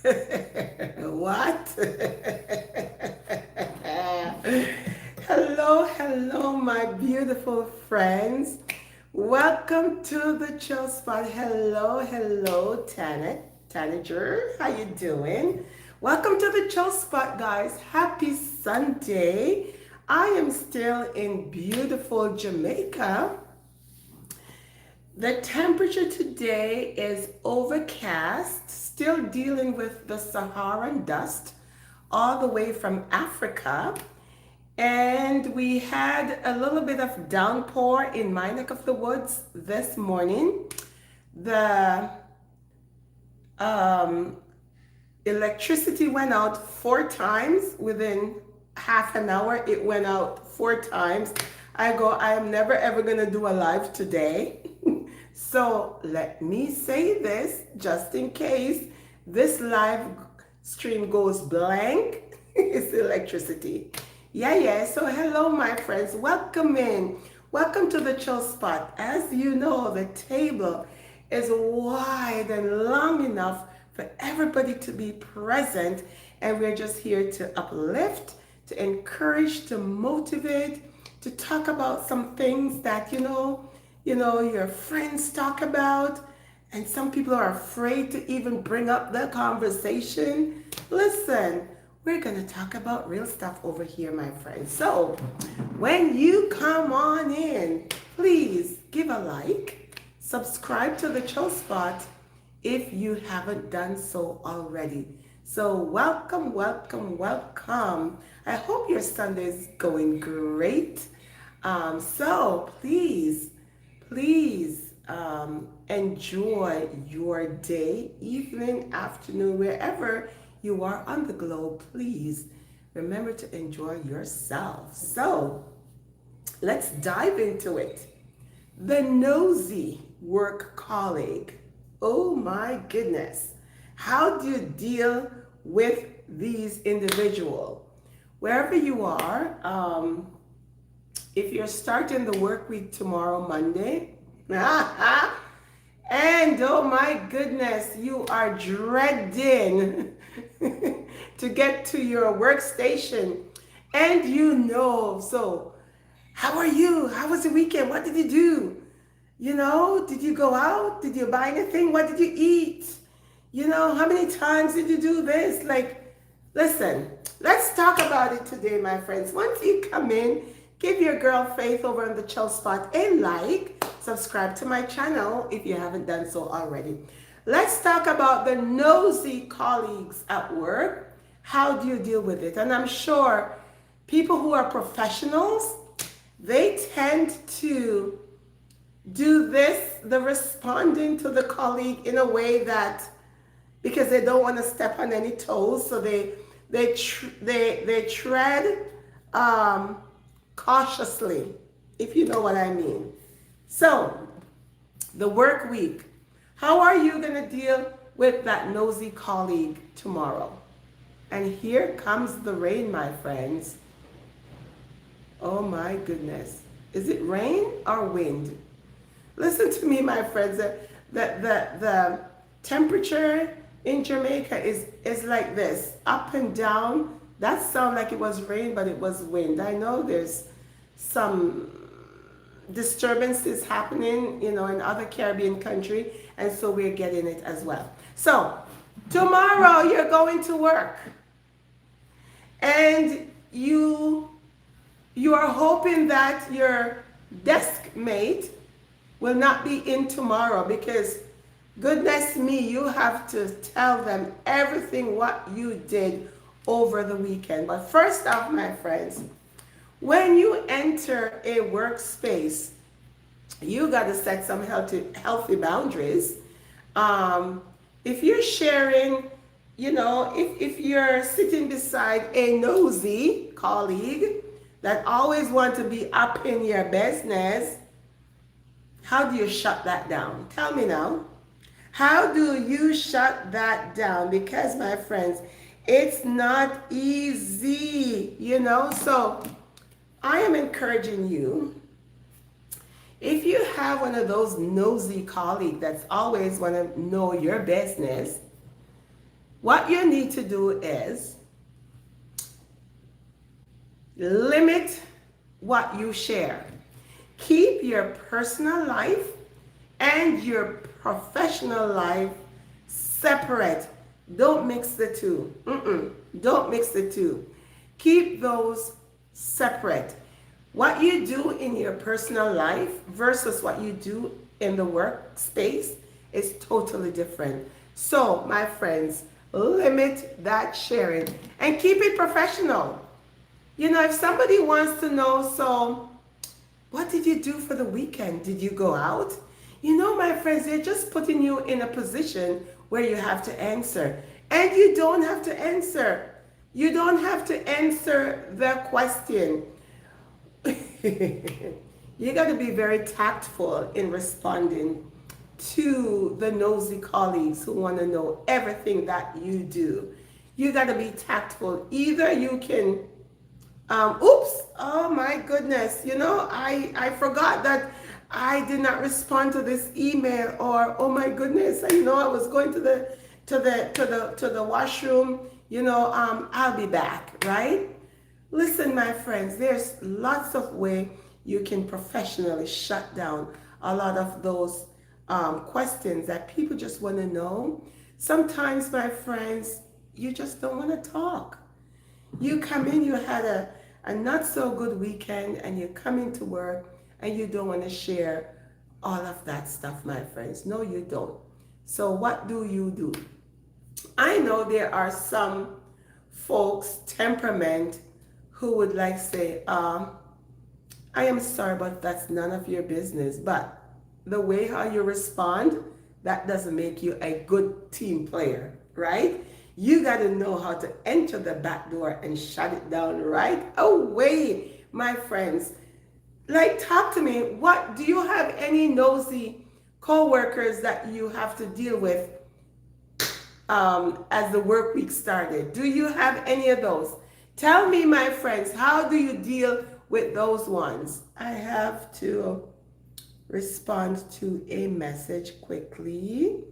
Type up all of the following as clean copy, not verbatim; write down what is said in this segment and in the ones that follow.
What? Hello, hello, my beautiful friends. Welcome to the chill spot. Hello, hello, Tanager. How you doing? Welcome to the chill spot, guys. Happy Sunday. I am still in beautiful Jamaica. The temperature today is overcast, still dealing with the Saharan dust all the way from Africa. And we had a little bit of downpour in my neck of the woods this morning. The um, electricity went out 4 times within half an hour. It went out 4 times. I am never ever going to do a live today. So let me say this just in case this live stream goes blank. It's electricity. Yeah. So hello, my friends. Welcome in. Welcome to the chill spot. As you know, the table is wide and long enough for everybody to be present. And we're just here to uplift, to encourage, to motivate, to talk about some things that, your friends talk about, and some people are afraid to even bring up the conversation. Listen, we're going to talk about real stuff over here, my friends. So when you come on in, please give a like, subscribe to the Chill Spot if you haven't done so already. So welcome, welcome, welcome. I hope your Sunday is going great. So please enjoy your day, evening, afternoon, wherever you are on the globe. Please remember to enjoy yourself. So let's dive into it. The nosy work colleague. Oh my goodness. How do you deal with these individuals? Wherever you are, if you're starting the work week tomorrow, Monday, and oh my goodness, you are dreading to get to your workstation, and so how are you? How was the weekend? What did you do? Did you go out? Did you buy anything? What did you eat? How many times did you do this? Listen, let's talk about it today, my friends. Once you come in, give your girl Faith over on the Chill Spot a like, subscribe to my channel if you haven't done so already. Let's talk about the nosy colleagues at work. How do you deal with it? And I'm sure people who are professionals, they tend to do this, the responding to the colleague in a way that, because they don't want to step on any toes, so they tread cautiously, if you know what I mean. So, the work week. How are you going to deal with that nosy colleague tomorrow? And here comes the rain, my friends. Oh my goodness. Is it rain or wind? Listen to me, my friends. The temperature in Jamaica is like this, up and down. That sounded like it was rain, but it was wind. I know there's some disturbances happening, in other Caribbean country, and so we're getting it as well. So tomorrow you're going to work, and you are hoping that your desk mate will not be in tomorrow, because goodness me, you have to tell them everything what you did over the weekend. But first off, my friends, when you enter a workspace, you got to set some healthy boundaries. If you're sharing, if you're sitting beside a nosy colleague that always want to be up in your business, how do you shut that down? Tell me now. How do you shut that down? Because, my friends, it's not easy, So I am encouraging you, if you have one of those nosy colleagues that's always want to know your business, What you need to do is limit what you share. Keep your personal life and your professional life separate. Don't mix the two. Don't mix the two. Keep those separate. What you do in your personal life versus what you do in the workspace is totally different. So, my friends, limit that sharing and keep it professional. You know, if somebody wants to know, so what did you do for the weekend? Did you go out? You know, my friends, they're just putting you in a position where you have to answer. And you don't have to answer. You don't have to answer the question. You got to be very tactful in responding to the nosy colleagues who want to know everything that you do. You got to be tactful. Either you can oops, oh my goodness, you know, I forgot that I did not respond to this email, or oh my goodness, you know, I was going to the washroom, you know, I'll be back, right? Listen, my friends, there's lots of way you can professionally shut down a lot of those questions that people just want to know. Sometimes, my friends, you just don't want to talk. You come in, you had a not so good weekend, and you come into work and you don't want to share all of that stuff, my friends. No, you don't. So what do you do? I know there are some folks, temperament, who would like say, I am sorry, but that's none of your business. But the way how you respond, that doesn't make you a good team player, right? You got to know how to enter the back door and shut it down right away, my friends. Like, talk to me. What do you have any nosy coworkers that you have to deal with as the work week started? Do you have any of those? Tell me, my friends, how do you deal with those ones? I have to respond to a message quickly.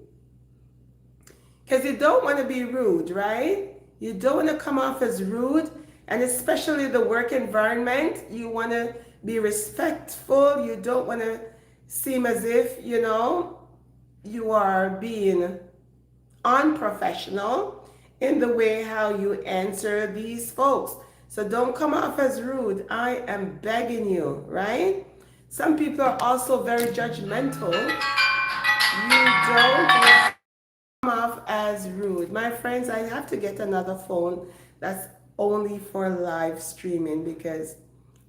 Because you don't want to be rude, right? You don't want to come off as rude. And especially the work environment, you want to be respectful. You don't want to seem as if, you know, you are being unprofessional in the way how you answer these folks. So don't come off as rude. I am begging you, right? Some people are also very judgmental. You don't come off as rude. My friends, I have to get another phone that's only for live streaming because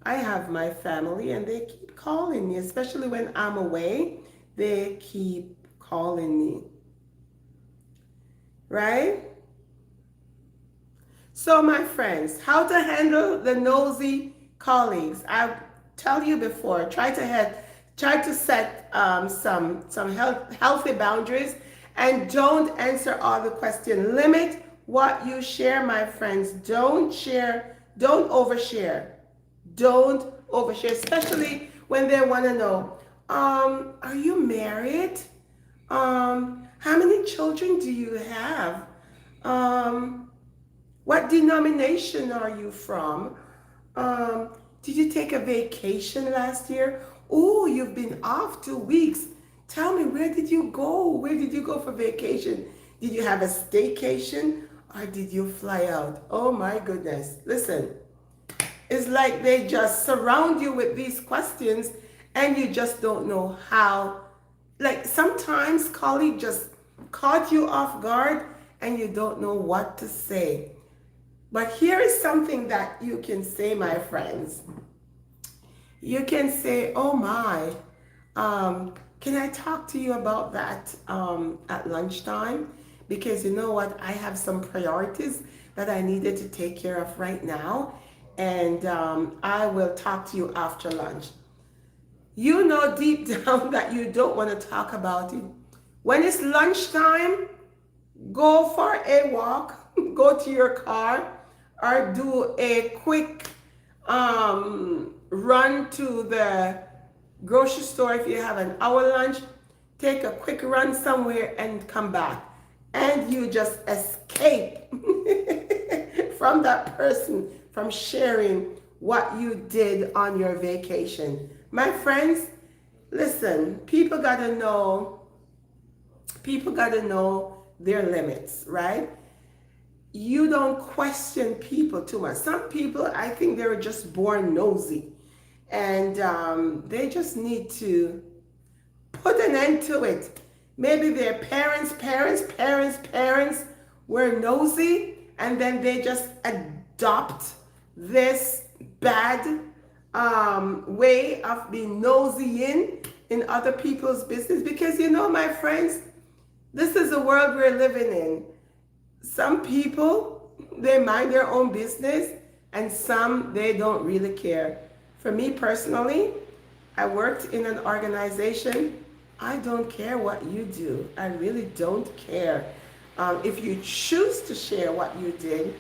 I have my family and they keep calling me, especially when I'm away. They keep calling me, right? So my friends, how to handle the nosy colleagues. I tell you before, try to set some healthy boundaries and don't answer all the questions. Limit what you share, my friends. Don't share, don't overshare. Don't overshare, especially when they want to know, are you married? How many children do you have? What denomination are you from? Did you take a vacation last year? Oh, you've been off 2 weeks. Tell me, where did you go? Where did you go for vacation? Did you have a staycation or did you fly out? Oh my goodness. Listen, it's like they just surround you with these questions and you just don't know how. Like sometimes colleagues just caught you off guard and you don't know what to say. But here is something that you can say, my friends. You can say, oh my, can I talk to you about that at lunchtime? Because you know what, I have some priorities that I needed to take care of right now. And I will talk to you after lunch. You know deep down that you don't want to talk about it. When it's lunchtime, go for a walk, go to your car, or do a quick run to the grocery store if you have an hour lunch. Take a quick run somewhere and come back. And you just escape escape from that person from sharing what you did on your vacation. My friends, listen, people gotta know their limits, right? You don't question people too much. Some people, I think they were just born nosy, and they just need to put an end to it. Maybe their parents were nosy, and then they just adopt this bad way of being nosy in other people's business. Because my friends, this is the world we're living in. Some people, they mind their own business, and some, they don't really care. For me personally, I worked in an organization. I don't care what you do. I really don't care. If you choose to share what you did,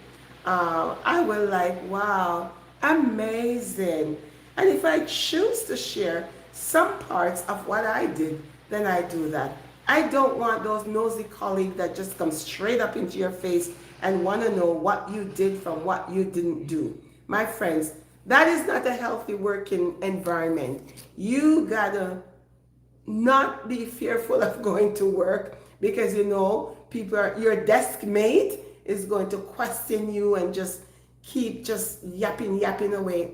I will like, wow, amazing. And if I choose to share some parts of what I did, then I do that. I don't want those nosy colleagues that just come straight up into your face and want to know what you did from what you didn't do. My friends, that is not a healthy working environment. You gotta not be fearful of going to work, because your desk mate is going to question you and just keep just yapping away.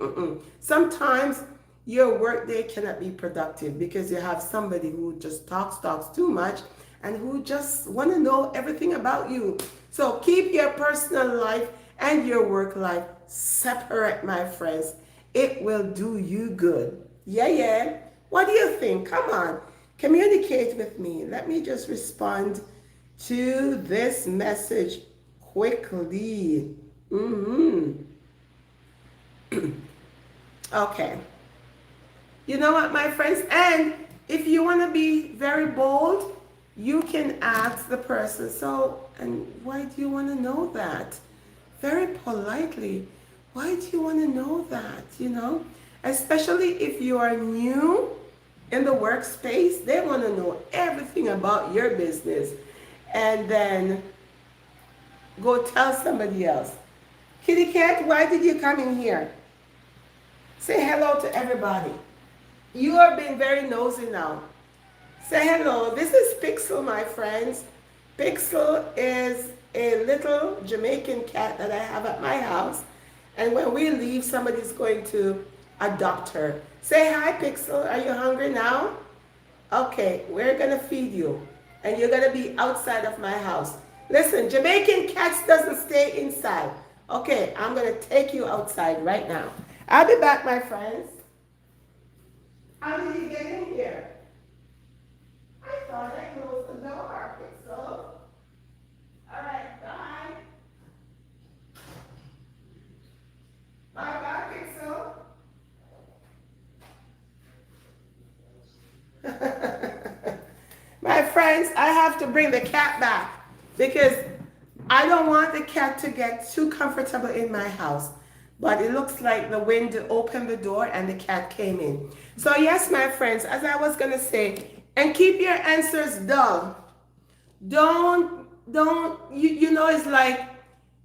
Sometimes your workday cannot be productive because you have somebody who just talks too much and who just want to know everything about you. So keep your personal life and your work life separate, my friends. It will do you good. Yeah. What do you think? Come on. Communicate with me. Let me just respond to this message quickly. Okay. You know what, my friends? And if you want to be very bold, you can ask the person, and why do you want to know that? Very politely, why do you want to know that? Especially if you are new in the workspace, they want to know everything about your business. And then go tell somebody else. Kitty cat, why did you come in here? Say hello to everybody. You are being very nosy now. Say hello. This is Pixel, my friends. Pixel is a little Jamaican cat that I have at my house. And when we leave, somebody's going to adopt her. Say hi, Pixel. Are you hungry now? Okay, we're going to feed you. And you're going to be outside of my house. Listen, Jamaican cats doesn't stay inside. Okay, I'm going to take you outside right now. I'll be back, my friends. How did you get in here? I thought I closed the door, Pixel. All right, bye. Bye, Pixel. My friends, I have to bring the cat back because I don't want the cat to get too comfortable in my house. But it looks like the wind opened the door and the cat came in. So yes, my friends, as I was going to say, and keep your answers dull. It's like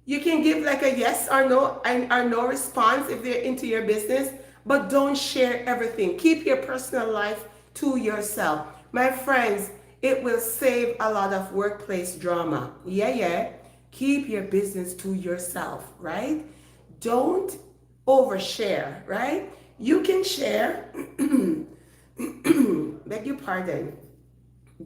you can give like a yes or no response if they're into your business, but don't share everything. Keep your personal life to yourself. My friends, it will save a lot of workplace drama. Yeah. Keep your business to yourself, right? Don't overshare, right? You can share, beg your pardon.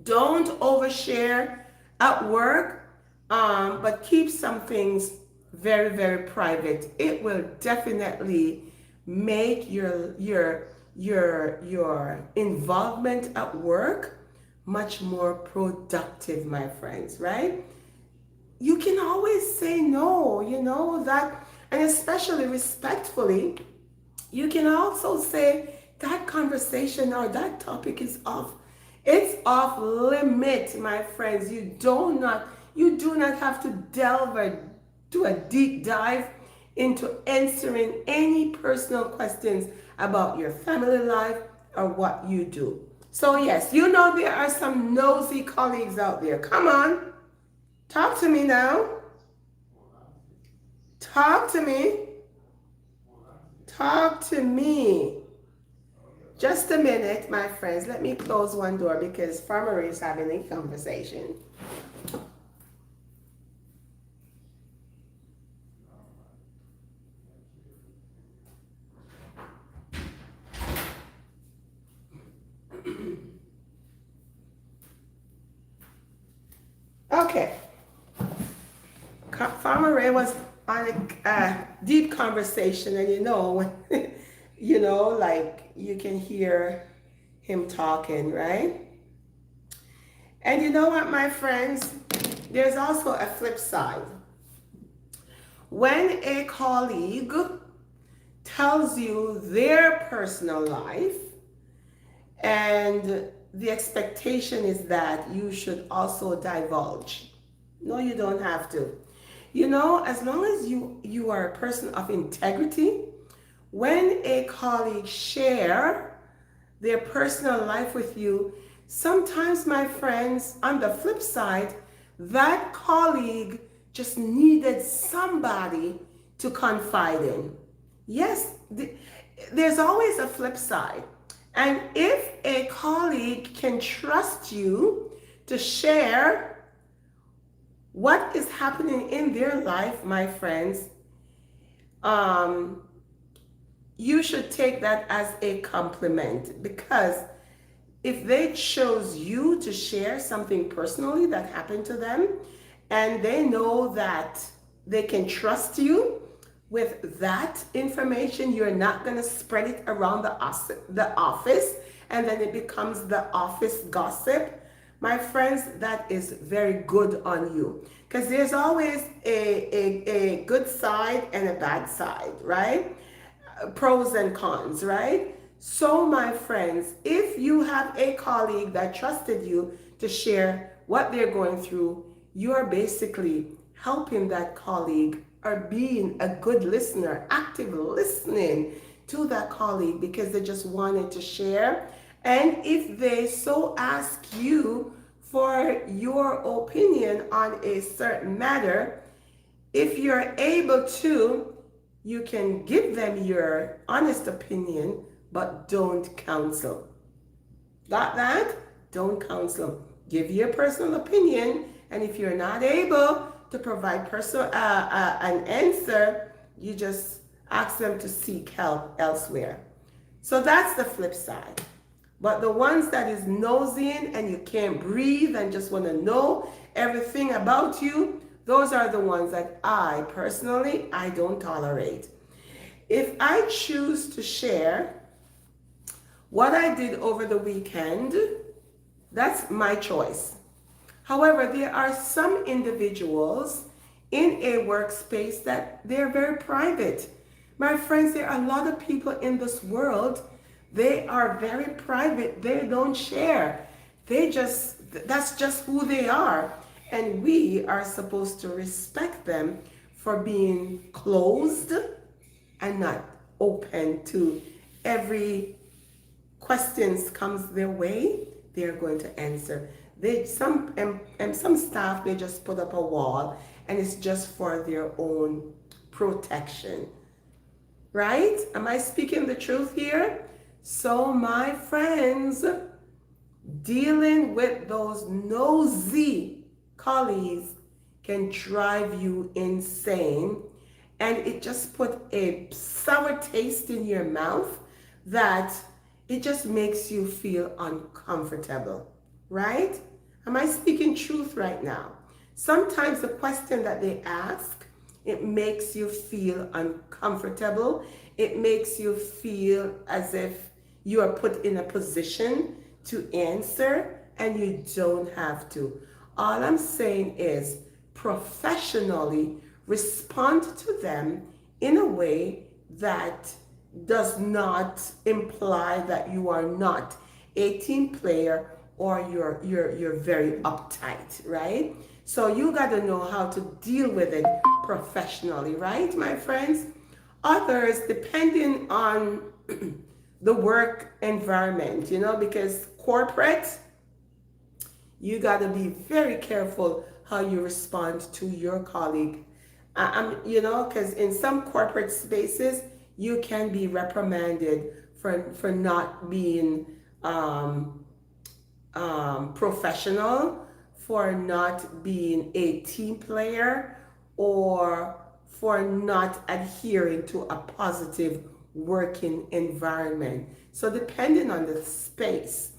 Don't overshare at work, but keep some things very, very private. It will definitely make your involvement at work much more productive, my friends, right? You can always say no, that. And especially respectfully, you can also say that conversation or that topic is off. It's off limit, my friends. You do not have to delve or do a deep dive into answering any personal questions about your family life or what you do. So yes, there are some nosy colleagues out there. Come on, talk to me now. Talk to me. Talk to me. Just a minute, my friends. Let me close one door because Farmer is having a conversation. Okay. Farmer Ray was on a deep conversation, and when, like you can hear him talking, right? And you know what, my friends? There's also a flip side. When a colleague tells you their personal life, and the expectation is that you should also divulge. No, you don't have to. As long as you are a person of integrity, when a colleague share their personal life with you, sometimes, my friends, on the flip side, that colleague just needed somebody to confide in. Yes, there's always a flip side. And if a colleague can trust you to share what is happening in their life, my friends, you should take that as a compliment, because if they chose you to share something personally that happened to them, and they know that they can trust you with that information, you're not going to spread it around the office, and then it becomes the office gossip. My friends, that is very good on you, because there's always a good side and a bad side, right? Pros and cons, right? So, my friends, if you have a colleague that trusted you to share what they're going through, you're basically helping that colleague, or being a good listener, active listening to that colleague, because they just wanted to share. And if they so ask you for your opinion on a certain matter, if you're able to, you can give them your honest opinion, but don't counsel. Got that? Don't counsel. Give your personal opinion, and if you're not able to provide an answer, you just ask them to seek help elsewhere. So that's the flip side. But the ones that is nosing and you can't breathe and just want to know everything about you, those are the ones that I personally, I don't tolerate. If I choose to share what I did over the weekend, that's my choice. However, there are some individuals in a workspace that they're very private. My friends, there are a lot of people in this world, they are very private. They don't share. That's just who they are. And we are supposed to respect them for being closed and not open to every questions comes their way, they're going to answer. Some staff, they just put up a wall, and it's just for their own protection. Right? Am I speaking the truth here? So, my friends, dealing with those nosy colleagues can drive you insane, and it just put a sour taste in your mouth that it just makes you feel uncomfortable, right? Am I speaking truth right now? Sometimes the question that they ask, it makes you feel uncomfortable. It makes you feel as if you are put in a position to answer, and you don't have to. All I'm saying is professionally respond to them in a way that does not imply that you are not a team player, or you're very uptight, right? So you got to know how to deal with it professionally, right, my friends? Others, depending on the work environment, because corporate, you got to be very careful how you respond to your colleague Because in some corporate spaces, you can be reprimanded for not being um, professional, for not being a team player, or for not adhering to a positive working environment. So, depending on the space,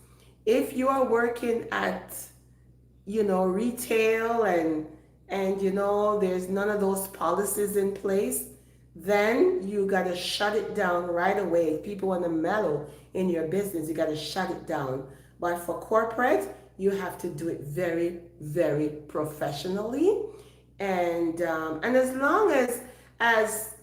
if you are working at retail, and there's none of those policies in place, then you got to shut it down right away. If people want to mellow in your business, you got to shut it down. But for corporate, you have to do it very, very professionally. And as long as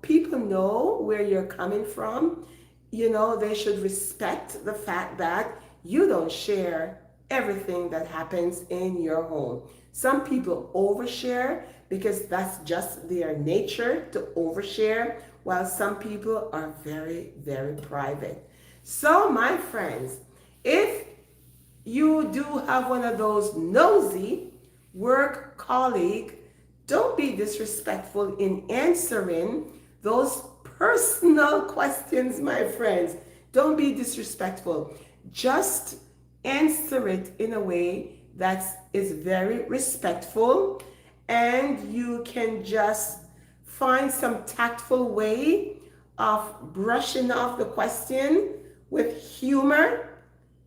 people know where you're coming from, they should respect the fact that you don't share everything that happens in your home. Some people overshare because that's just their nature to overshare, while some people are very, very private. So, my friends, if you do have one of those nosy work colleague, don't be disrespectful in answering those personal questions, my friends. Don't be disrespectful. Just answer it in a way that is very respectful, and you can just find some tactful way of brushing off the question with humor,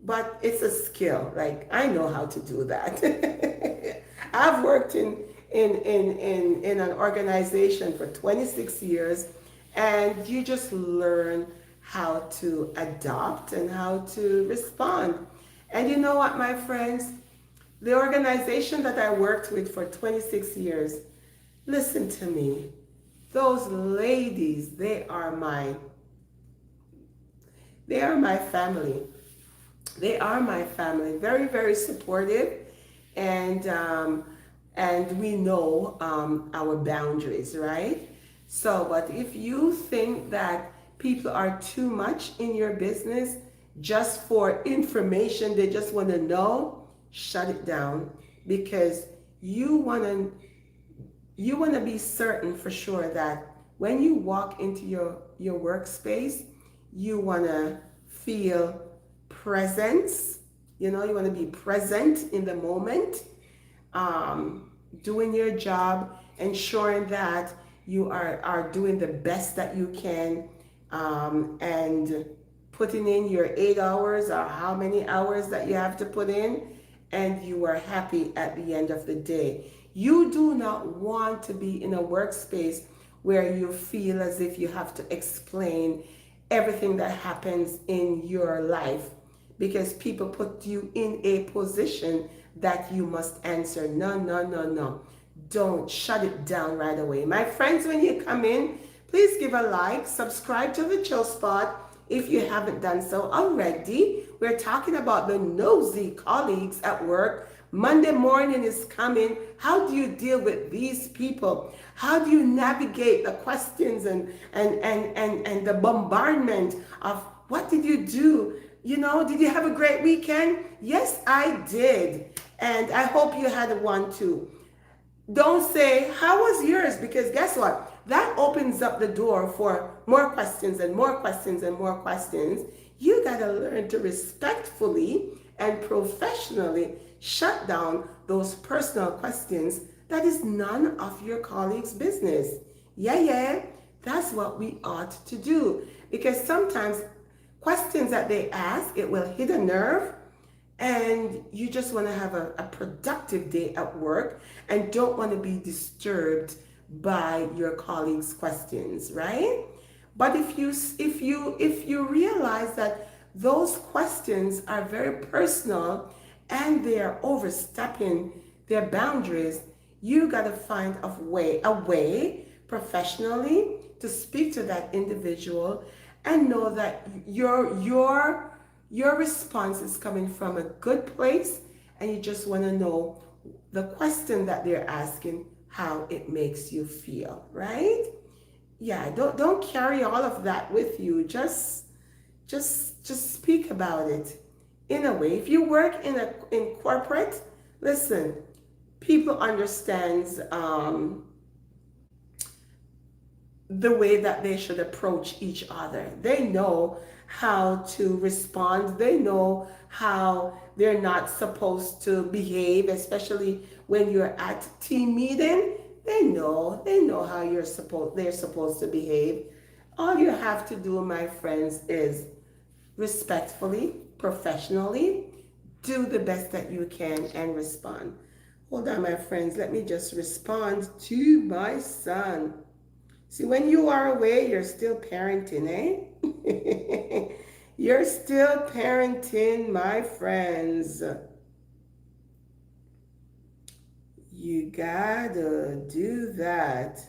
but it's a skill. Like, I know how to do that. I've worked in an organization for 26 years, and you just learn how to adopt and how to respond. And you know what, my friends? The organization that I worked with for 26 years, listen to me. Those ladies, they are my family. They are my family. Very, very supportive, and we know our boundaries, right? So, but if you think that people are too much in your business just for information, they just want to know, shut it down, because you want to be certain for sure that when you walk into your workspace, you want to feel presence. You want to be present in the moment, doing your job, ensuring that you are doing the best that you can, and putting in your 8 hours or how many hours that you have to put in, and you are happy at the end of the day. You do not want to be in a workspace where you feel as if you have to explain everything that happens in your life, because people put you in a position that you must answer. No, no, no, no. Don't. Shut it down right away. My friends, when you come in, please give a like, subscribe to the Chill Spot if you haven't done so already. We're talking about the nosy colleagues at work. Monday morning is coming. How do you deal with these people? How do you navigate the questions and the bombardment of what did you do? Did you have a great weekend? Yes, I did. And I hope you had one too. Don't say, how was yours? Because guess what? That opens up the door for more questions and more questions and more questions. You got to learn to respectfully and professionally shut down those personal questions that is none of your colleagues' business. Yeah, that's what we ought to do. Because sometimes questions that they ask, it will hit a nerve, and you just want to have a productive day at work and don't want to be disturbed by your colleagues' questions, right? But if you realize that those questions are very personal and they are overstepping their boundaries, you got to find a way professionally to speak to that individual and know that your response is coming from a good place, and you just want to know the question that they're asking, how it makes you feel, right? Yeah, don't carry all of that with you. Just speak about it in a way. If you work in corporate, listen, people understands the way that they should approach each other. They know how to respond. They know how they're not supposed to behave, especially when you're at team meeting. They know how they're supposed to behave. All you have to do, my friends, is respectfully, professionally, do the best that you can and respond. Hold on, my friends. Let me just respond to my son. See, when you are away, you're still parenting, eh? You're still parenting, my friends. You gotta do that.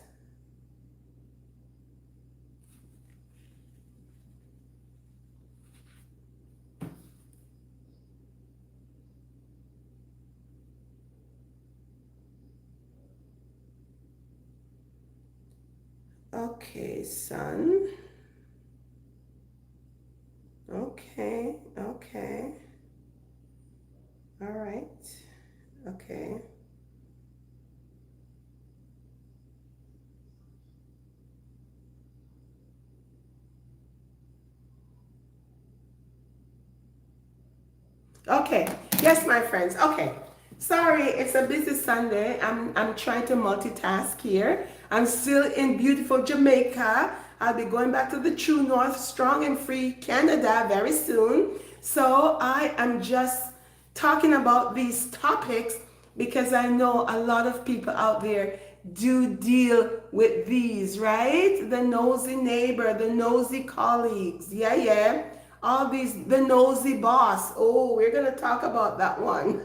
Okay, son. Okay, okay. All right. Okay. Okay. Yes, my friends. Okay. Sorry, it's a busy Sunday. I'm trying to multitask here. I'm still in beautiful Jamaica. I'll be going back to the true north, strong and free Canada very soon. So I am just talking about these topics because I know a lot of people out there do deal with these, right? The nosy neighbor, the nosy colleagues. Yeah, yeah. All these, the nosy boss. Oh, we're going to talk about that one.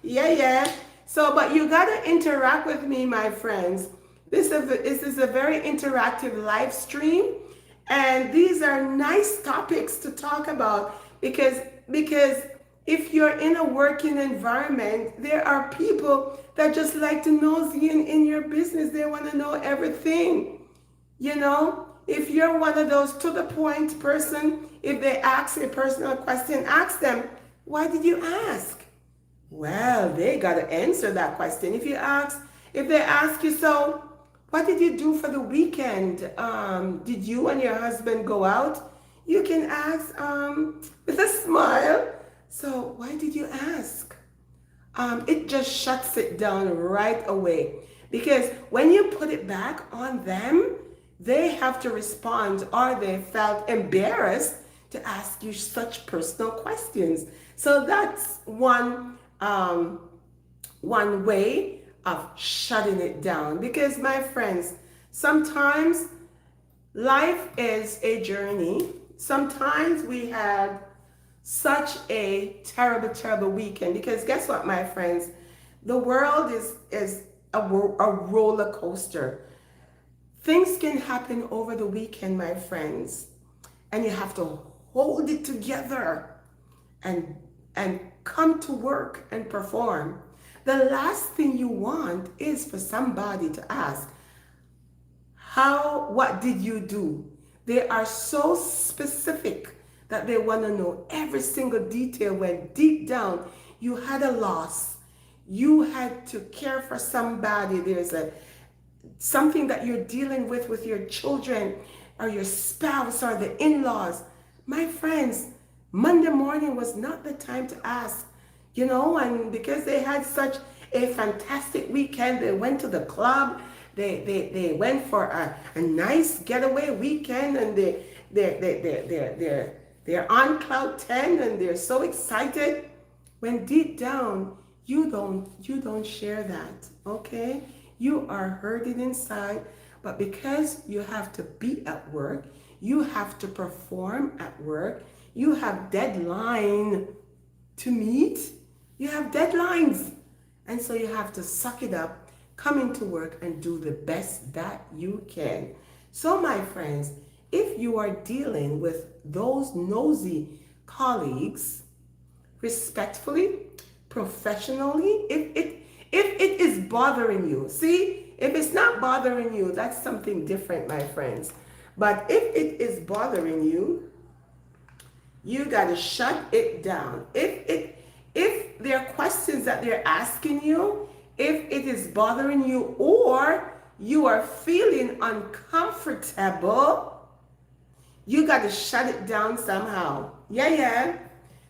Yeah, yeah. So, but you got to interact with me, my friends. This is a very interactive live stream. And these are nice topics to talk about because if you're in a working environment, there are people that just like to nosy in your business. They want to know everything. You know, if you're one of those to the point person, if they ask a personal question, ask them, why did you ask? Well, they got to answer that question. If they ask you, so what did you do for the weekend? Did you and your husband go out? You can ask with a smile. So why did you ask? It just shuts it down right away. Because when you put it back on them, they have to respond or they felt embarrassed to ask you such personal questions. So that's one way of shutting it down. Because my friends, sometimes life is a journey. Sometimes we have such a terrible, terrible weekend. Because guess what, my friends? The world is a roller coaster. Things can happen over the weekend, my friends, and you have to hold it together and come to work and perform. The last thing you want is for somebody to ask, what did you do? They are so specific that they want to know every single detail when deep down you had a loss. You had to care for somebody. There's something that you're dealing with your children or your spouse or the in-laws. My friends, Monday morning was not the time to ask, and because they had such a fantastic weekend, they went to the club, they went for a nice getaway weekend, and they're on cloud 10 and they're so excited, when deep down you don't share that, okay? You are hurting inside, but because you have to be at work, you have to perform at work, you have deadline to meet, you have deadlines. And so you have to suck it up, come into work and do the best that you can. So my friends, if you are dealing with those nosy colleagues, respectfully, professionally, if it is bothering you, see, if it's not bothering you, that's something different, my friends. But if it is bothering you, you got to shut it down. If there are questions that they're asking you, if it is bothering you, or you are feeling uncomfortable, you got to shut it down somehow. Yeah, yeah.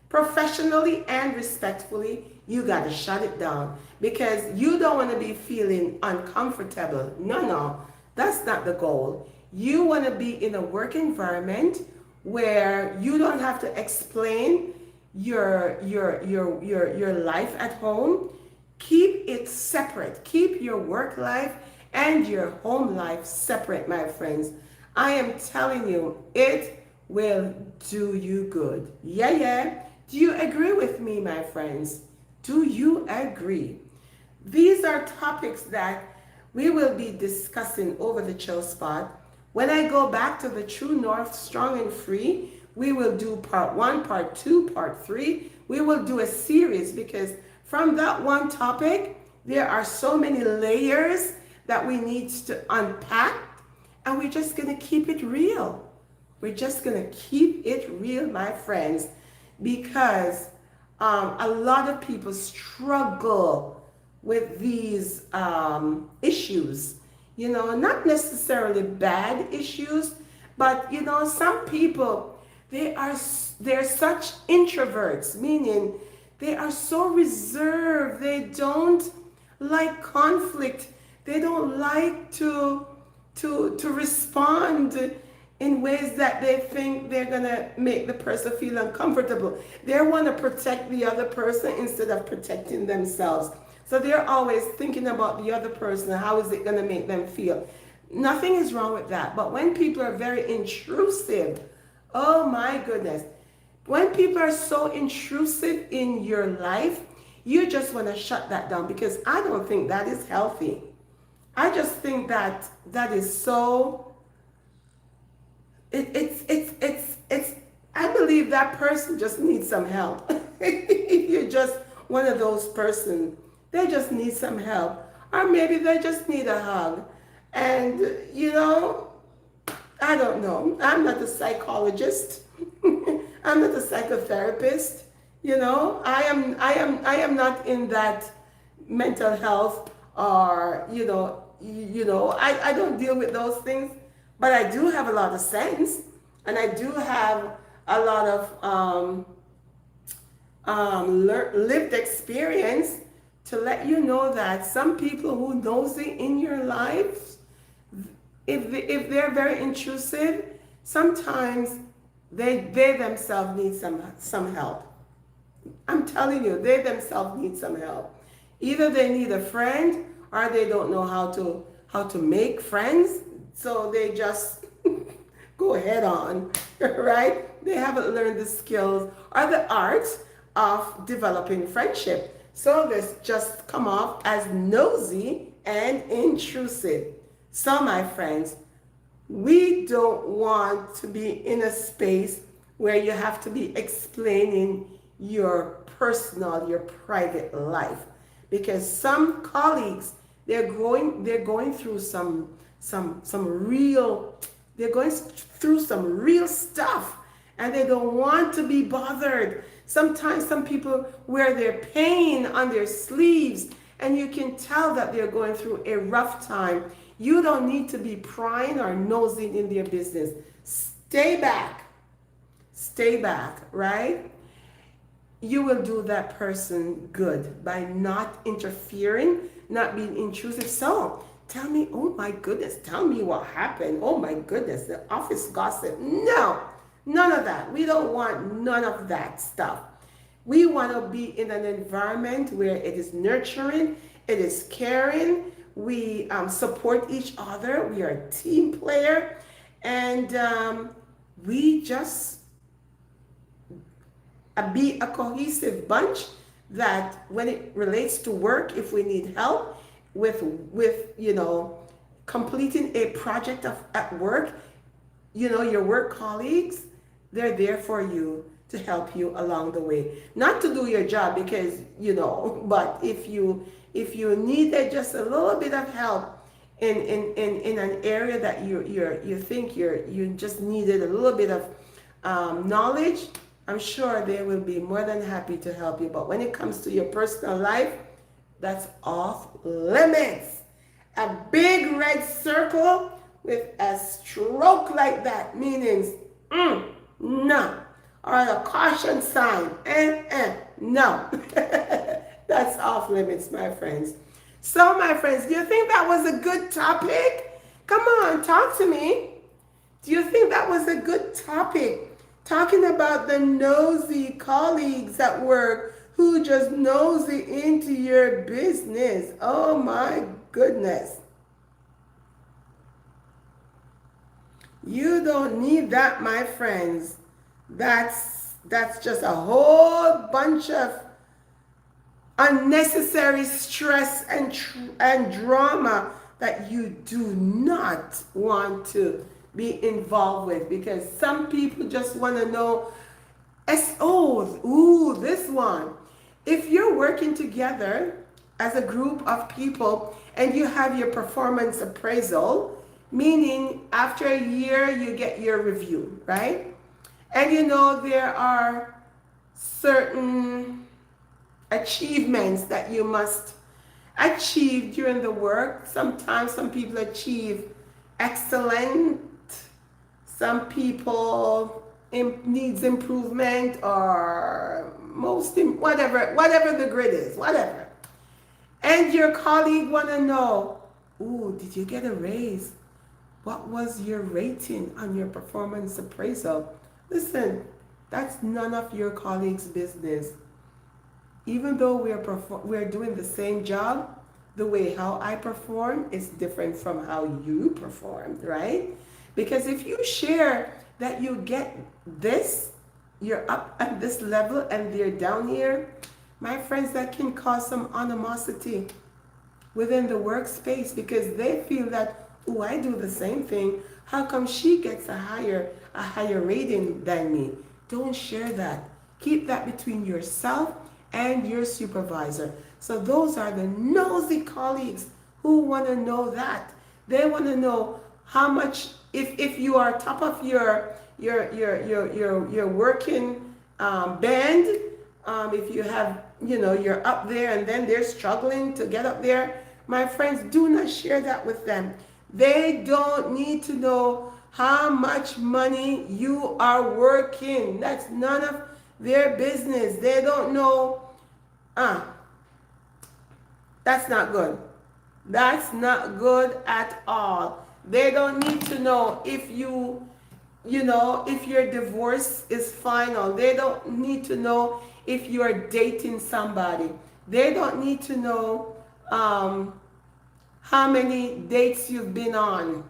Professionally and respectfully, you got to shut it down because you don't want to be feeling uncomfortable. No, no, that's not the goal. You want to be in a work environment where you don't have to explain your life at home. Keep it separate. Keep your work life and your home life separate, my friends. I am telling you, it will do you good. Yeah, yeah. Do you agree with me, my friends? Do you agree? These are topics that we will be discussing over the chill spot. When I go back to the True North Strong and Free, we will do part one, part two, part three. We will do a series because from that one topic, there are so many layers that we need to unpack, and we're just going to keep it real. We're just going to keep it real, my friends, because a lot of people struggle with these issues. You know, not necessarily bad issues, but you know, some people they're such introverts, meaning they are so reserved. They don't like conflict. They don't like to respond in ways that they think they're gonna make the person feel uncomfortable. They want to protect the other person instead of protecting themselves. So they're always thinking about the other person. How is it gonna make them feel? Nothing is wrong with that. But when people are very intrusive, oh my goodness. When people are so intrusive in your life, you just want to shut that down because I don't think that is healthy. I just think that that is so it's I believe that person just needs some help. If you're just one of those persons, they just need some help. Or maybe they just need a hug. And you know, I don't know. I'm not a psychologist. I'm not a psychotherapist. You know, I am not in that mental health or I don't deal with those things, but I do have a lot of sense, and I do have a lot of lived experience to let you know that some people who nosy in your life, if they're very intrusive, sometimes they themselves need some help. I'm telling you, they themselves need some help. Either they need a friend or they don't know how to make friends, so they just go head on, right? They haven't learned the skills or the art of developing friendship. So they just come off as nosy and intrusive. So my friends, we don't want to be in a space where you have to be explaining your personal, your private life, because some colleagues they're going through some real they're going through some real stuff, and they don't want to be bothered. Sometimes some people wear their pain on their sleeves, and you can tell that they're going through a rough time. You don't need to be prying or nosing in their business. Stay back. Stay back, right? You will do that person good by not interfering, not being intrusive. So tell me, oh my goodness, tell me what happened. Oh my goodness, the office gossip. No, none of that. We don't want none of that stuff. We want to be in an environment where it is nurturing, it is caring. We support each other. We are a team player, and we just be a cohesive bunch that when it relates to work, if we need help with completing a project at work, your work colleagues, they're there for you to help you along the way. Not to do your job because, but if you needed just a little bit of help in an area that you think you just needed a little bit of knowledge, I'm sure they will be more than happy to help you. But when it comes to your personal life, that's off limits. A big red circle with a stroke like that, meaning no, or a caution sign, no. That's off limits, my friends. So, my friends, do you think that was a good topic? Come on, talk to me. Do you think that was a good topic? Talking about the nosy colleagues at work who just nosy into your business. Oh my goodness. You don't need that, my friends. That's just a whole bunch of unnecessary stress and drama that you do not want to be involved with, because some people just want to know this one. If you're working together as a group of people and you have your performance appraisal, meaning after a year you get your review, right? And you know there are certain achievements that you must achieve during the work. Sometimes some people achieve excellent, some people needs improvement, or whatever the grid is, whatever. And your colleague want to know, did you get a raise? What was your rating on your performance appraisal? Listen, that's none of your colleagues' business. Even though we're doing the same job, the way how I perform is different from how you performed, right? Because if you share that you get this, you're up at this level and they're down here, my friends, that can cause some animosity within the workspace, because they feel that, I do the same thing. How come she gets a higher rating than me? Don't share that. Keep that between yourself and your supervisor. So those are the nosy colleagues who want to know that. They want to know how much, if you are top of your working band, if you have, you're up there and then they're struggling to get up there, my friends, do not share that with them. They don't need to know how much money you are working. That's none of their business. They don't know. That's not good. That's not good at all. They don't need to know if if your divorce is final. They don't need to know if you are dating somebody. They don't need to know how many dates you've been on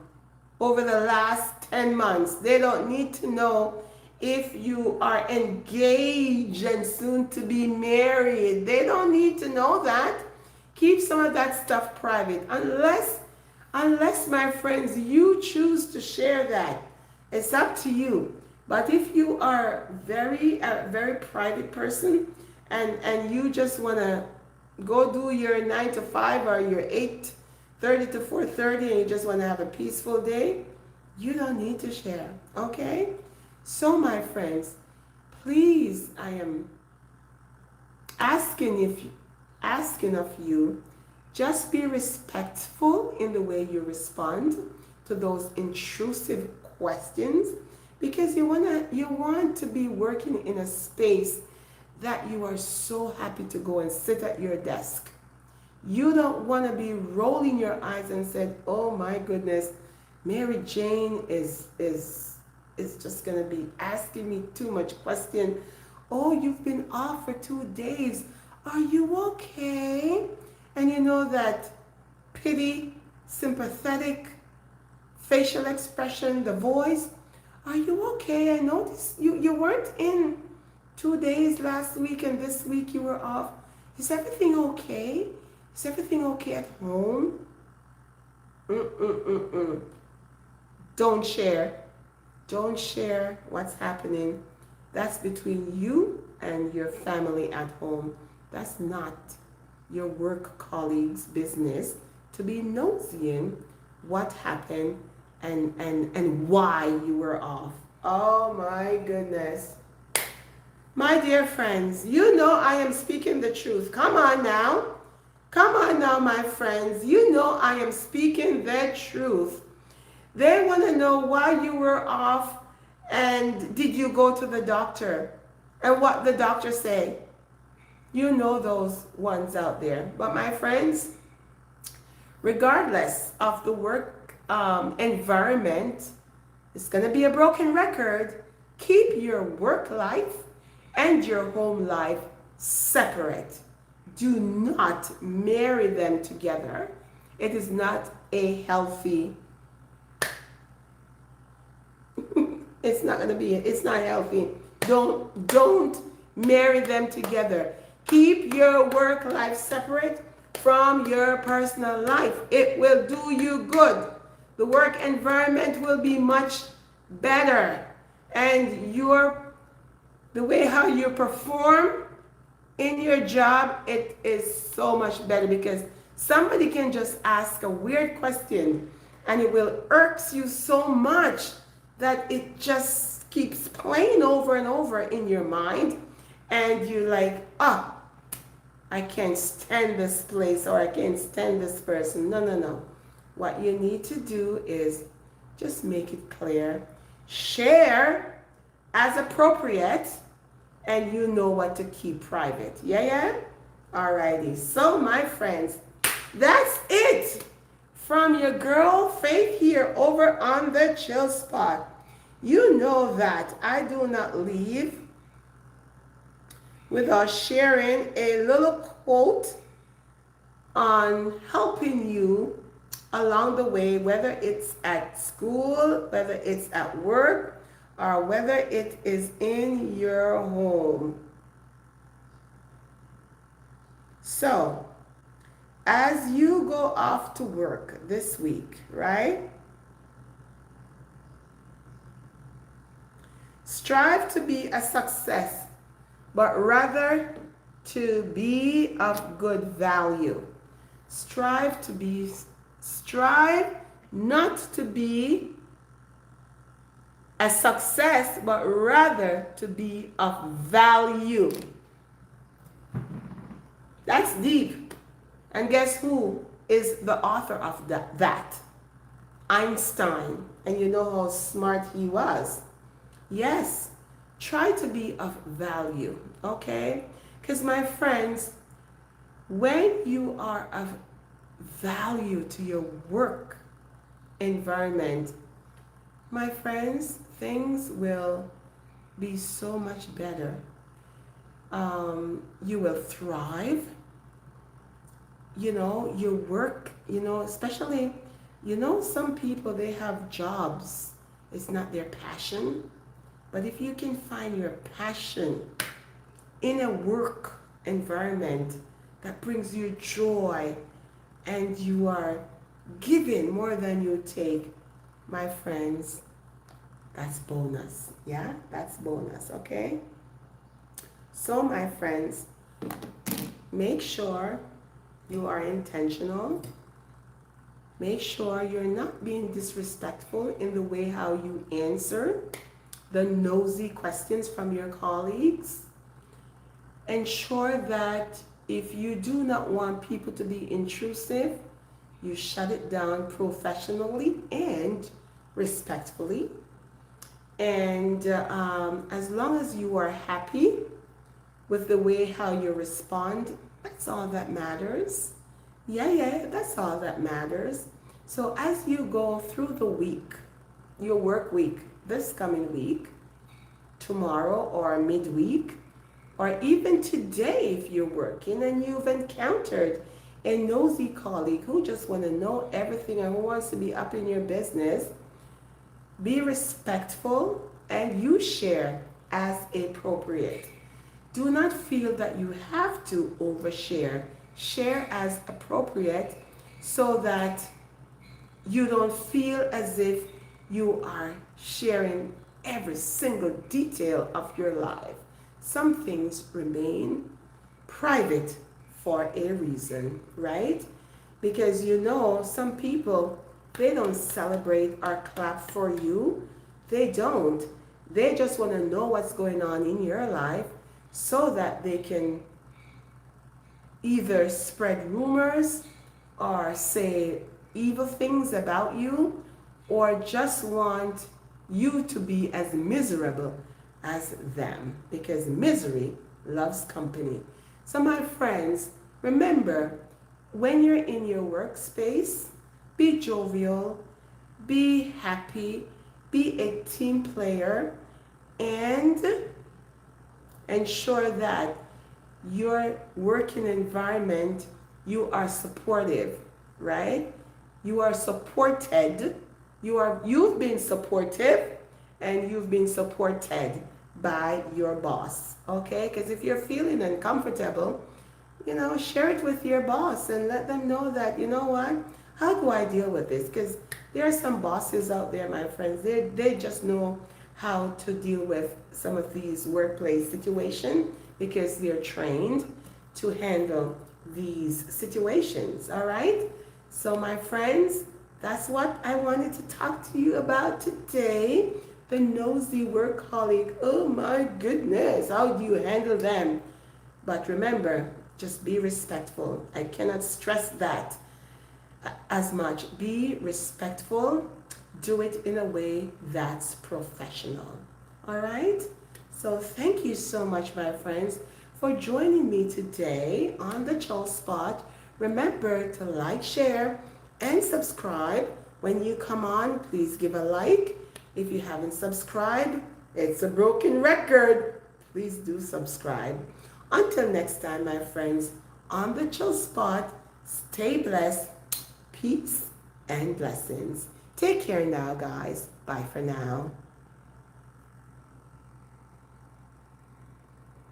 over the last 10 months. They don't need to know if you are engaged and soon to be married. They don't need to know that. Keep some of that stuff private. Unless, my friends, you choose to share that. It's up to you. But if you are a very private person and you just want to go do your 9 to 5 or your 8:30 to 4:30 and you just want to have a peaceful day, you don't need to share, okay? So, my friends, please, I am asking of you, just be respectful in the way you respond to those intrusive questions, because you want to be working in a space that you are so happy to go and sit at your desk. You don't want to be rolling your eyes and said, "Oh my goodness, Mary Jane is just going to be asking me too much question. Oh, you've been off for 2 days. Are you okay?" And you know that pity, sympathetic facial expression, the voice. "Are you okay? I noticed you weren't in 2 days last week and this week you were off. Is everything okay? Is everything okay at home?" Don't share. Don't share what's happening. That's between you and your family at home. That's not your work colleagues' business to be nosying what happened and why you were off. Oh my goodness. My dear friends, you know I am speaking the truth. Come on now. Come on now, my friends. You know I am speaking the truth. They want to know why you were off and did you go to the doctor and what the doctor say. You know those ones out there. But my friends, regardless of the work environment, it's going to be a broken record. Keep your work life and your home life separate. Do not marry them together. It is not a healthy, it's not going to be, it's not healthy. Don't marry them together. Keep your work life separate from your personal life. It will do you good. The work environment will be much better. And the way how you perform in your job, it is so much better because somebody can just ask a weird question and it will irks you so much that it just keeps playing over and over in your mind and you're like, oh, I can't stand this place or I can't stand this person. No, no, no. What you need to do is just make it clear. Share as appropriate and you know what to keep private. Yeah, yeah? Alrighty. So, my friends, that's it from your girl Faith here over on the Chill Spot. You know that I do not leave without sharing a little quote on helping you along the way, whether it's at school, whether it's at work, or whether it is in your home. So, as you go off to work this week, right? Strive to be a success, but rather to be of good value. Strive not to be a success, but rather to be of value. That's deep. And guess who is the author of that? Einstein. And you know how smart he was. Yes, try to be of value, okay? Because my friends, when you are of value to your work environment, my friends, things will be so much better. You will thrive. You know, your work, you know, especially, you know, some people, they have jobs. It's not their passion. But if you can find your passion in a work environment that brings you joy and you are giving more than you take, my friends, that's bonus. Yeah, that's bonus, okay? So, my friends, make sure you are intentional. Make sure you're not being disrespectful in the way how you answer the nosy questions from your colleagues. Ensure that if you do not want people to be intrusive, you shut it down professionally and respectfully. And as long as you are happy with the way how you respond, that's all that matters. Yeah, that's all that matters. So as you go through the week, your work week, this coming week, tomorrow or midweek, or even today if you're working and you've encountered a nosy colleague who just want to know everything and who wants to be up in your business, be respectful and you share as appropriate. Do not feel that you have to overshare. Share as appropriate so that you don't feel as if you are sharing every single detail of your life. Some things remain private for a reason, right? Because you know, some people, they don't celebrate or clap for you. They don't. They just want to know what's going on in your life so that they can either spread rumors or say evil things about you, or just want you to be as miserable as them, because misery loves company. So, my friends, remember, when you're in your workspace, be jovial, be happy, be a team player, and ensure that your working environment, you are supportive, right? You are supported. You've been supportive, and you've been supported by your boss. Okay? Because if you're feeling uncomfortable, share it with your boss and let them know that, you know what, how do I deal with this? Because there are some bosses out there, my friends, they just know how to deal with some of these workplace situations because they're trained to handle these situations. All right? So, my friends, that's what I wanted to talk to you about today. The nosy workaholic. Oh my goodness, how do you handle them? But remember, just be respectful. I cannot stress that as much. Be respectful. Do it in a way that's professional. All right? So thank you so much, my friends, for joining me today on the Chill Spot. Remember to like, share, and subscribe. When you come on, please give a like. If you haven't subscribed, it's a broken record. Please do subscribe. Until next time, my friends, on the Chill Spot, stay blessed, peace, and blessings. Take care now, guys. Bye for now.